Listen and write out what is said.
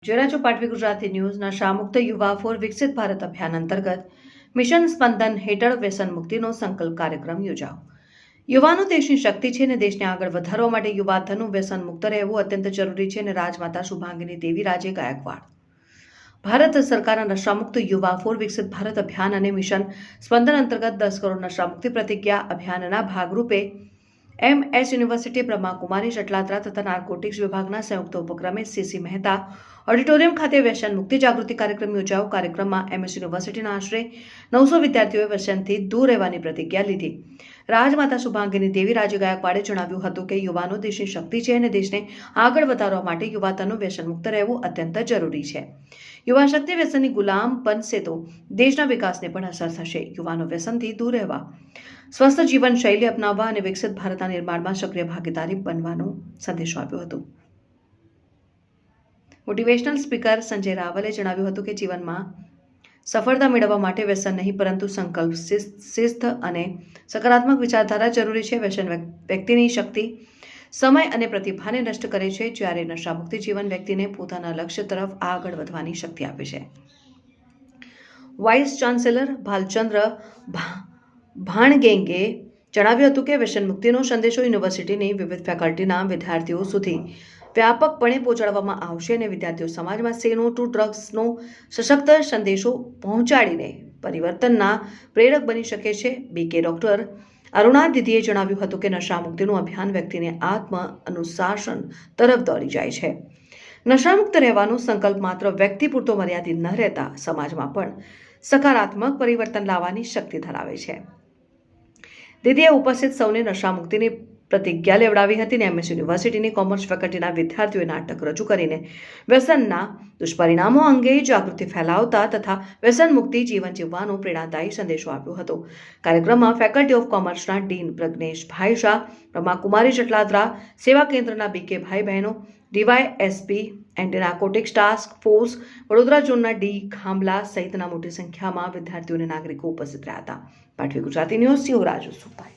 જોડાજો પાટવી Gujarati news નશામુક્ત યુવા four વિકસિત ભારત અભિયાન અંતર્ગત મિશન સ્પંદન હેઠળ વ્યસન મુક્તિનો સંકલ્પ કાર્યક્રમ યોજાયો। યુવાનો દેશની શક્તિ છે અને દેશને આગળ વધારવા માટે યુવાધનનું વ્યસન મુક્ત રહેવું અત્યંત જરૂરી છે અને રાજમાતા શુભાંગીની દેવી રાજે ગાયકવાડ ભારત સરકારના નશામુક્ત યુવા ફોર વિકસિત ભારત અભિયાન અને મિશન સ્પંદન અંતર્ગત 10 કરોડ નશામુક્તિ પ્રતિજ્ઞા અભિયાનના ભાગરૂપે MS યુનિવર્સિટી બ્રહ્માકુમારી જટલાદરા તથા નાર્કોટિક્સ વિભાગના સંયુક્ત ઉપક્રમે CC મહેતા ઓડિટોરિયમ ખાતે વ્યસન મુક્તિ જાગૃતિ કાર્યક્રમ યોજાયો। કાર્યક્રમમાં MS યુનિવર્સિટીના આશરે 900 વિદ્યાર્થીઓએ વ્યસનથી દૂર રહેવાની પ્રતિજ્ઞા લીધી। રાજમાતા શુભાંગીની દેવી રાજે ગાયકવાડે જણાવ્યું હતું કે યુવાનો દેશની શક્તિ છે અને દેશને આગળ વધારવા માટે યુવાધનનું વ્યસન મુક્ત રહેવું અત્યંત જરૂરી છે। યુવા શક્તિ વ્યસનની ગુલામ બનશે તો દેશના વિકાસને પણ અસર થશે। યુવાનો વ્યસનથી દૂર રહેવા સ્વસ્થ જીવન શૈલી અપનાવવા અને વિકસિત ભારતના નિર્માણમાં સક્રિય ભાગીદારી બનવાનો સંદેશો આપ્યો હતો। મોટિવેશનલ સ્પીકર સંજય રાવલે જણાવ્યું હતું કે જીવનમાં સફળતા મેળવવા માટે વ્યસન નહીં પરંતુ સંકલ્પ, શિસ્ત અને સકારાત્મક વિચારધારા જરૂરી છે। વ્યસન વ્યક્તિની શક્તિ, સમય અને પ્રતિભાને નષ્ટ કરે છે, જ્યારે નશામુક્તિ જીવન વ્યક્તિને પોતાના લક્ષ્ય તરફ આગળ વધવાની શક્તિ આપે છે। વાઇસ ચાન્સેલર ભાલચંદ્ર ભાણગેંગે જણાવ્યું હતું કે વ્યસન મુક્તિનો સંદેશો યુનિવર્સિટીની વિવિધ ફેકલ્ટીના વિદ્યાર્થીઓ સુધી વ્યાપકપણે પહોંચાડવામાં આવશે અને વિદ્યાર્થીઓ સમાજમાં સે નો ટુ ડ્રગ્સનો સશક્ત સંદેશો પહોંચાડીને પરિવર્તનના પ્રેરક બની શકે છે। BK ડોક્ટર અરુણા દીદીએ જણાવ્યું હતું કે નશામુક્તિનું અભિયાન વ્યક્તિને આત્મ અનુશાસન તરફ દોરી જાય છે। નશામુક્ત રહેવાનો સંકલ્પ માત્ર વ્યક્તિ પૂરતો મર્યાદિત ન રહેતા સમાજમાં પણ સકારાત્મક પરિવર્તન લાવવાની શક્તિ ધરાવે છે। દીદીએ ઉપસ્થિત સૌને નશામુક્તિની પ્રતિજ્ઞા લેવડાવી હતી અને MS યુનિવર્સિટીની કોમર્સ ફેકલ્ટીના વિદ્યાર્થીઓએ નાટક રજૂ કરીને વ્યસનના દુષ્પરિણામો અંગે જાગૃતિ ફેલાવતા તથા વ્યસન મુક્તિ જીવન જીવવાનો પ્રેરણાદાયી સંદેશો આપ્યો હતો। કાર્યક્રમમાં ફેકલ્ટી ઓફ કોમર્સના ડીન પ્રજ્ઞેશભાઈ શાહ, બ્રહ્માકુમારી જટલાદરા સેવા કેન્દ્રના BK ભાઈ બહેનો, DYSP anti narcotics task force Vadodara ઝોનના D ખાંભલા સહિતના મોટી સંખ્યામાં વિદ્યાર્થીઓ અને નાગરિકો ઉપસ્થિત રહ્યા હતા। પાટવી ગુજરાતી ન્યૂઝ સિંહ રાજુ સુપાઈ।